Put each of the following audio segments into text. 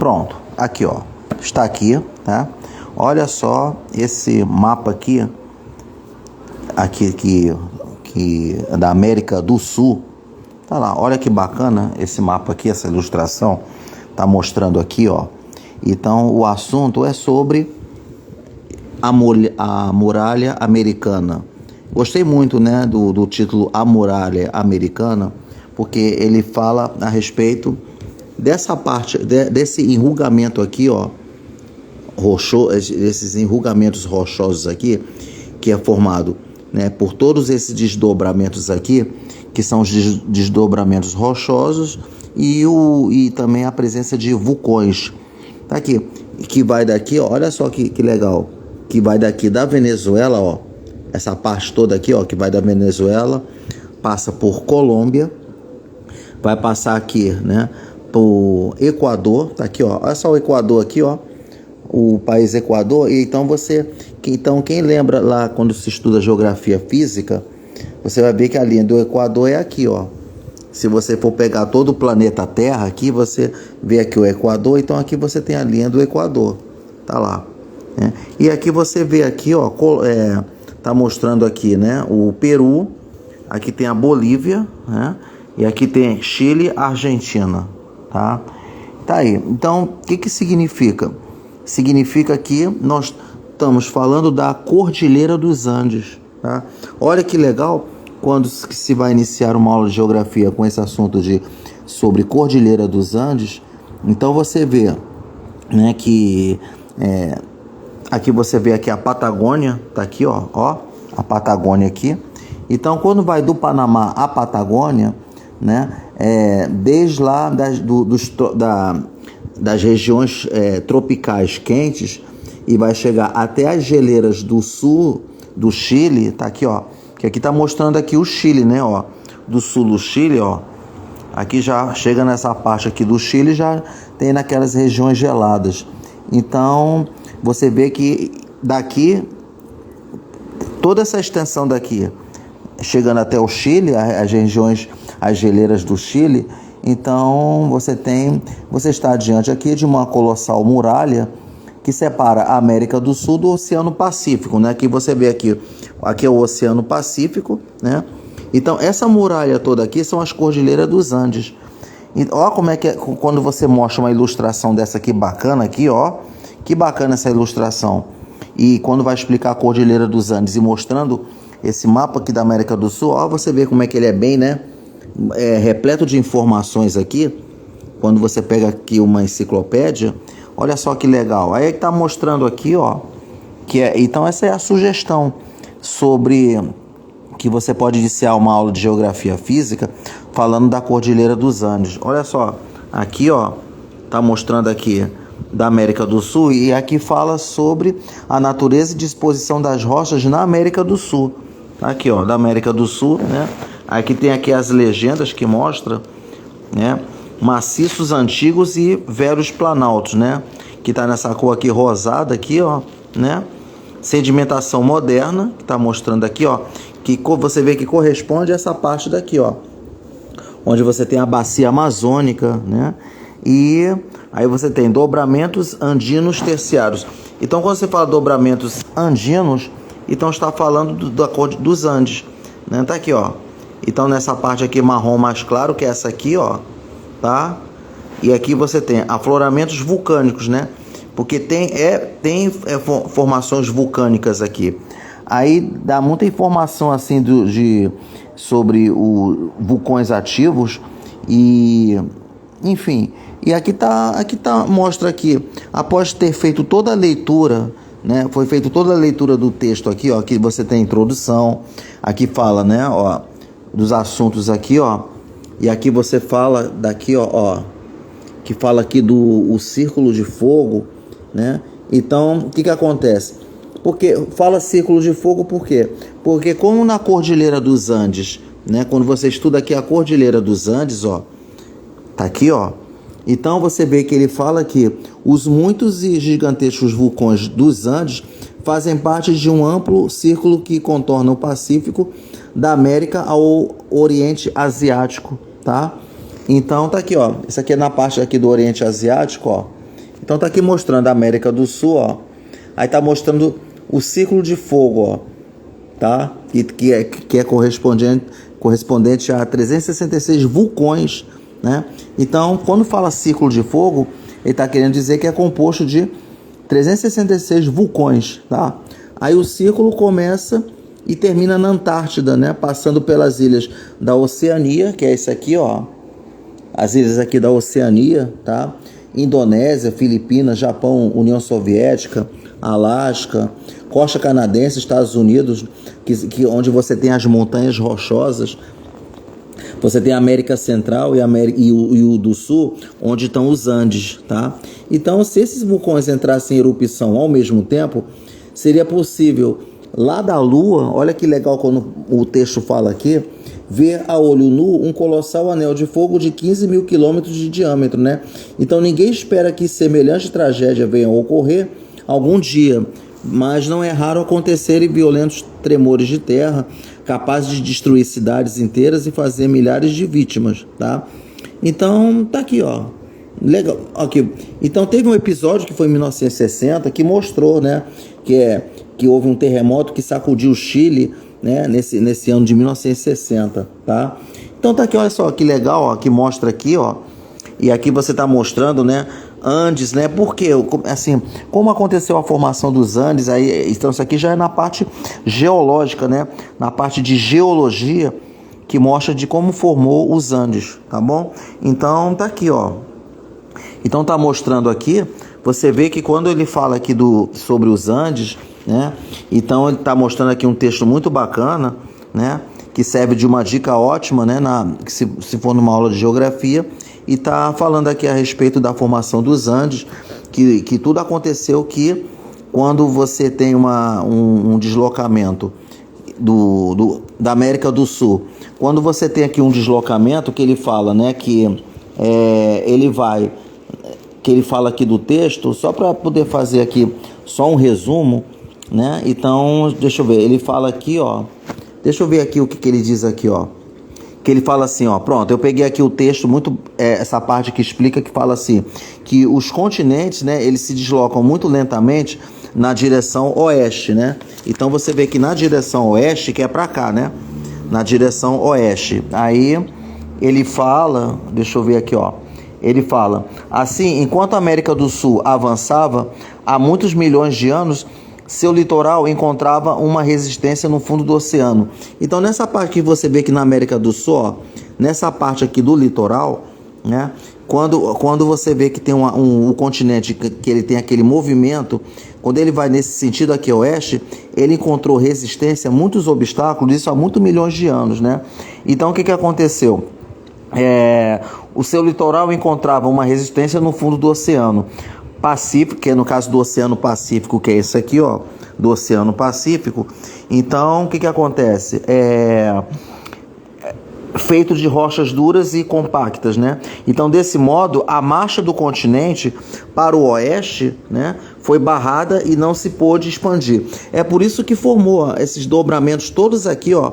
Pronto, aqui ó, está aqui, tá? Olha só esse mapa aqui que é da América do Sul. Tá lá, olha que bacana esse mapa aqui, essa ilustração tá mostrando aqui, ó. Então o assunto é sobre a muralha americana. Gostei muito, né, do título A Muralha Americana, porque ele fala a respeito dessa parte, desse enrugamento aqui, ó, esses enrugamentos rochosos aqui, que é formado, né, por todos esses desdobramentos aqui, que são os desdobramentos rochosos, e também a presença de vulcões. Tá aqui, que vai daqui, ó, olha só que legal, que vai daqui da Venezuela, ó, essa parte toda aqui, ó, que vai da Venezuela, passa por Colômbia, vai passar aqui, né, por Equador, tá aqui, ó, olha só o Equador aqui, ó, o país Equador. E então quem lembra lá quando se estuda geografia física, você vai ver que a linha do Equador é aqui, ó. Se você for pegar todo o planeta Terra aqui, você vê aqui o Equador, então aqui você tem a linha do Equador, tá lá, né? E aqui você vê aqui, ó, tá mostrando aqui, né, o Peru, aqui tem a Bolívia, né, e aqui tem Chile, Argentina, tá? Tá aí. Então, o que significa? Significa que nós estamos falando da Cordilheira dos Andes, tá? Olha que legal quando se vai iniciar uma aula de geografia com esse assunto sobre Cordilheira dos Andes. Então você vê, né, que aqui você vê aqui a Patagônia, tá aqui, ó, a Patagônia aqui. Então quando vai do Panamá à Patagônia, né, desde lá das regiões tropicais quentes, e vai chegar até as geleiras do sul do Chile, tá aqui, ó, que aqui tá mostrando aqui o Chile, né, ó, do sul do Chile, ó, aqui já chega nessa parte aqui do Chile, já tem naquelas regiões geladas. Então você vê que daqui, toda essa extensão daqui, chegando até o Chile, as regiões, as geleiras do Chile. Então você está diante aqui de uma colossal muralha que separa a América do Sul do Oceano Pacífico, né? Aqui você vê aqui é o Oceano Pacífico, né? Então essa muralha toda aqui são as Cordilheiras dos Andes. E ó como é que quando você mostra uma ilustração dessa aqui bacana aqui, ó, que bacana essa ilustração. E quando vai explicar a Cordilheira dos Andes e mostrando esse mapa aqui da América do Sul, ó, você vê como é que ele é bem, né? Repleto de informações aqui. Quando você pega aqui uma enciclopédia, olha só que legal. Aí está mostrando aqui, ó, então essa é a sugestão sobre que você pode iniciar uma aula de geografia física falando da Cordilheira dos Andes. Olha só, aqui, ó, tá mostrando aqui da América do Sul, e aqui fala sobre a natureza e disposição das rochas na América do Sul. Aqui, ó, da América do Sul, né? Aqui tem aqui as legendas que mostram, né, maciços antigos e velhos planaltos, né, que tá nessa cor aqui rosada aqui, ó, né, sedimentação moderna, que tá mostrando aqui, ó, que você vê que corresponde a essa parte daqui, ó, onde você tem a bacia amazônica, né, e aí você tem dobramentos andinos terciários. Então quando você fala dobramentos andinos, então está falando da cor dos Andes, né, tá aqui, ó. Então nessa parte aqui marrom mais claro, que é essa aqui, ó, tá? E aqui você tem afloramentos vulcânicos, né? Porque tem formações vulcânicas aqui. Aí dá muita informação assim sobre vulcões ativos e, enfim. E aqui mostra aqui, após ter feito toda a leitura, né? Foi feita toda a leitura do texto aqui, ó. Aqui você tem a introdução, aqui fala, né? Ó, dos assuntos aqui, ó, e aqui você fala daqui, ó, que fala aqui do círculo de fogo, né? Então, o que acontece? Porque fala círculo de fogo, por quê? Porque como na Cordilheira dos Andes, né? Quando você estuda aqui a Cordilheira dos Andes, ó, tá aqui, ó. Então você vê que ele fala que os muitos e gigantescos vulcões dos Andes fazem parte de um amplo círculo que contorna o Pacífico da América ao Oriente Asiático, tá? Então tá aqui, ó, isso aqui é na parte aqui do Oriente Asiático, ó. Então tá aqui mostrando a América do Sul, ó. Aí tá mostrando o círculo de fogo, ó, tá? Que é correspondente a 366 vulcões, né? Então, quando fala círculo de fogo, ele está querendo dizer que é composto de 366 vulcões, tá? Aí o círculo começa e termina na Antártida, né? Passando pelas ilhas da Oceania, que é esse aqui, ó. As ilhas aqui da Oceania, tá? Indonésia, Filipinas, Japão, União Soviética, Alasca, costa canadense, Estados Unidos, onde você tem as montanhas rochosas. Você tem a América Central e o do Sul, onde estão os Andes, tá? Então, se esses vulcões entrassem em erupção ao mesmo tempo, seria possível, lá da Lua, olha que legal quando o texto fala aqui, ver a olho nu um colossal anel de fogo de 15 mil quilômetros de diâmetro, né? Então, ninguém espera que semelhante tragédia venha a ocorrer algum dia, mas não é raro acontecerem violentos tremores de terra, capazes de destruir cidades inteiras e fazer milhares de vítimas, tá? Então, tá aqui, ó. Legal. Aqui. Então, teve um episódio que foi em 1960 que mostrou, né, que houve um terremoto que sacudiu o Chile, né, nesse ano de 1960, tá? Então, tá aqui, olha só que legal, ó, que mostra aqui, ó. E aqui você tá mostrando, né, Andes, né? Porque, assim, como aconteceu a formação dos Andes, aí, então isso aqui já é na parte geológica, né? Na parte de geologia, que mostra de como formou os Andes, tá bom? Então, tá aqui, ó. Então, tá mostrando aqui, você vê que quando ele fala aqui sobre os Andes, né? Então, ele tá mostrando aqui um texto muito bacana, né? Que serve de uma dica ótima, né? Se for numa aula de geografia, e está falando aqui a respeito da formação dos Andes, que tudo aconteceu que quando você tem um deslocamento da América do Sul, quando você tem aqui um deslocamento que ele fala, né, que ele fala aqui do texto, só para poder fazer aqui só um resumo, né? Então, deixa eu ver, ele fala aqui, ó, deixa eu ver aqui o que ele diz aqui, ó. Que ele fala assim, ó, pronto, eu peguei aqui o texto, essa parte que explica, que fala assim, que os continentes, né, eles se deslocam muito lentamente na direção oeste, né? Então você vê que na direção oeste, que é pra cá, né? Na direção oeste. Aí ele fala, deixa eu ver aqui, ó. Ele fala, assim, enquanto a América do Sul avançava, há muitos milhões de anos, seu litoral encontrava uma resistência no fundo do oceano. Então, nessa parte que você vê que na América do Sul, ó, nessa parte aqui do litoral, né, quando você vê que tem o continente, que ele tem aquele movimento, quando ele vai nesse sentido aqui oeste, ele encontrou resistência, muitos obstáculos, isso há muitos milhões de anos, né? Então, o que aconteceu? O seu litoral encontrava uma resistência no fundo do oceano Pacífico, que é no caso do Oceano Pacífico, que é esse aqui, ó, do Oceano Pacífico. Então, o que acontece? Feito de rochas duras e compactas, né? Então, desse modo, a marcha do continente para o oeste, né, foi barrada e não se pôde expandir. É por isso que formou esses dobramentos todos aqui, ó,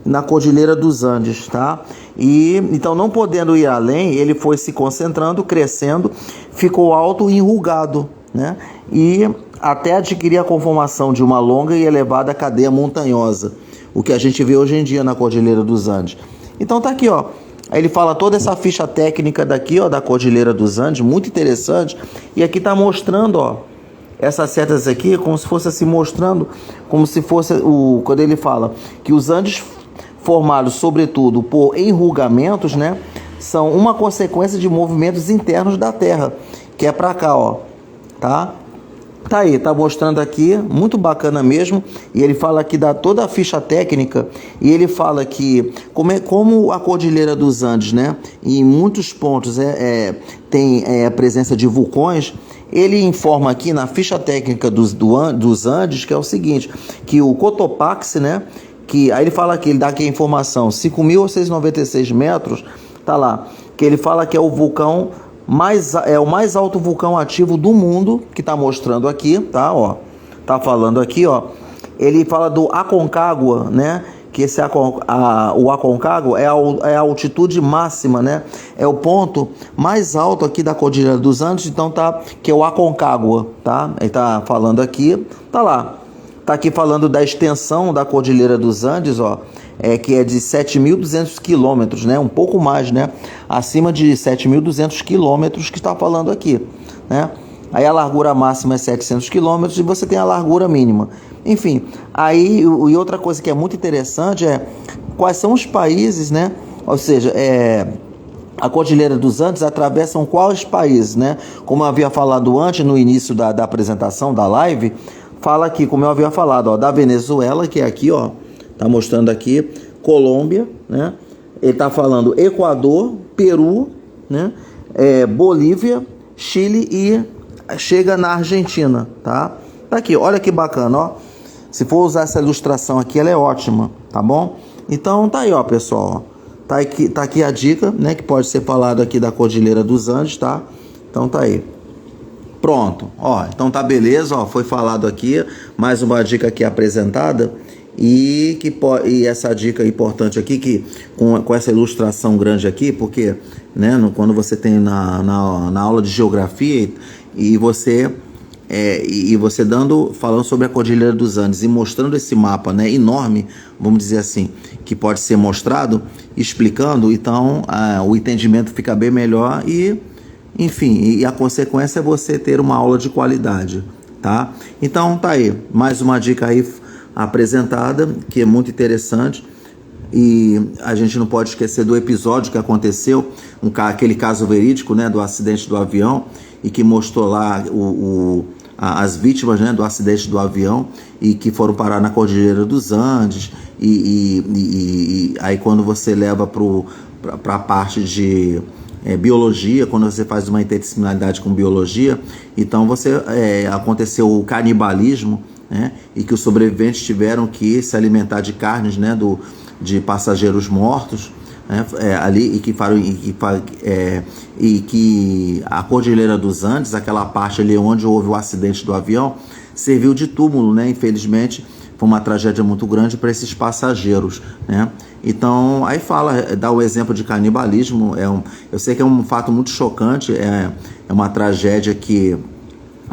na Cordilheira dos Andes, tá? E então, não podendo ir além, ele foi se concentrando, crescendo, ficou alto e enrugado, né? E até adquirir a conformação de uma longa e elevada cadeia montanhosa, o que a gente vê hoje em dia na Cordilheira dos Andes. Então tá aqui, ó. Aí ele fala toda essa ficha técnica daqui, ó, da Cordilheira dos Andes, muito interessante. E aqui tá mostrando, ó, essas setas aqui, como se fosse assim, mostrando, como se fosse quando ele fala que os Andes formados sobretudo por enrugamentos, né, são uma consequência de movimentos internos da Terra, que é para cá, ó, tá? Tá aí, tá mostrando aqui, muito bacana mesmo, e ele fala aqui da toda a ficha técnica, e ele fala que como a Cordilheira dos Andes, né, em muitos pontos tem a presença de vulcões. Ele informa aqui na ficha técnica dos Andes, que é o seguinte, que o Cotopaxi, né, aí ele fala aqui, ele dá aqui a informação, 5.696 metros, tá lá, que ele fala que é o vulcão o mais alto vulcão ativo do mundo, que tá mostrando aqui, tá, ó, tá falando aqui, ó, ele fala do Aconcagua, né, que o Aconcagua é a altitude máxima, né? É o ponto mais alto aqui da Cordilheira dos Andes, então tá, que é o Aconcagua, tá? Ele tá falando aqui, tá lá. Tá aqui falando da extensão da Cordilheira dos Andes, ó, que é de 7.200 quilômetros, né? Um pouco mais, né? Acima de 7.200 quilômetros que está falando aqui, né? Aí a largura máxima é 700 quilômetros e você tem a largura mínima. Enfim, aí e outra coisa que é muito interessante é quais são os países, né? Ou seja, a Cordilheira dos Andes atravessam quais países, né? Como eu havia falado antes, no início da apresentação da live, fala aqui, como eu havia falado, ó, da Venezuela, que é aqui, ó, tá mostrando aqui, Colômbia, né? Ele tá falando Equador, Peru, né? Bolívia, Chile e chega na Argentina, tá? Tá aqui, olha que bacana, ó. Se for usar essa ilustração aqui, ela é ótima, tá bom? Então tá aí, ó, pessoal, ó. Tá aqui a dica, né, que pode ser falado aqui da Cordilheira dos Andes, tá? Então tá aí. Pronto, ó, então tá beleza, ó, foi falado aqui, mais uma dica aqui apresentada e essa dica importante aqui, que com essa ilustração grande aqui, porque, né, quando você tem na aula de geografia e você falando sobre a Cordilheira dos Andes e mostrando esse mapa, né, enorme, vamos dizer assim, que pode ser mostrado, explicando, então o entendimento fica bem melhor e, enfim, a consequência é você ter uma aula de qualidade, tá? Então tá aí, mais uma dica aí apresentada, que é muito interessante. E a gente não pode esquecer do episódio que aconteceu, aquele caso verídico, né, do acidente do avião, e que mostrou lá as vítimas, né, do acidente do avião e que foram parar na Cordilheira dos Andes. E aí quando você leva para a parte de biologia, quando você faz uma interdisciplinaridade com biologia, então aconteceu o canibalismo, né, e que os sobreviventes tiveram que se alimentar de carnes, né, de passageiros mortos, né, ali, e que a Cordilheira dos Andes, aquela parte ali onde houve o acidente do avião, serviu de túmulo, né? Infelizmente foi uma tragédia muito grande para esses passageiros, né? Então aí dá o exemplo de canibalismo. Eu sei que é um fato muito chocante, é uma tragédia que,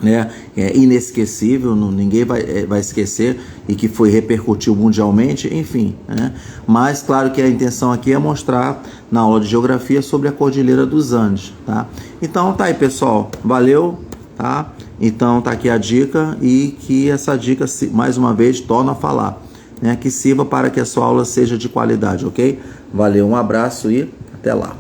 né, é inesquecível, ninguém vai esquecer, e que repercutiu mundialmente, enfim, né? Mas claro que a intenção aqui é mostrar na aula de geografia sobre a Cordilheira dos Andes, tá? Então tá aí, pessoal, valeu, tá? Então tá aqui a dica, e que essa dica, mais uma vez, torna a falar, né, que sirva para que a sua aula seja de qualidade, ok? Valeu, um abraço e até lá.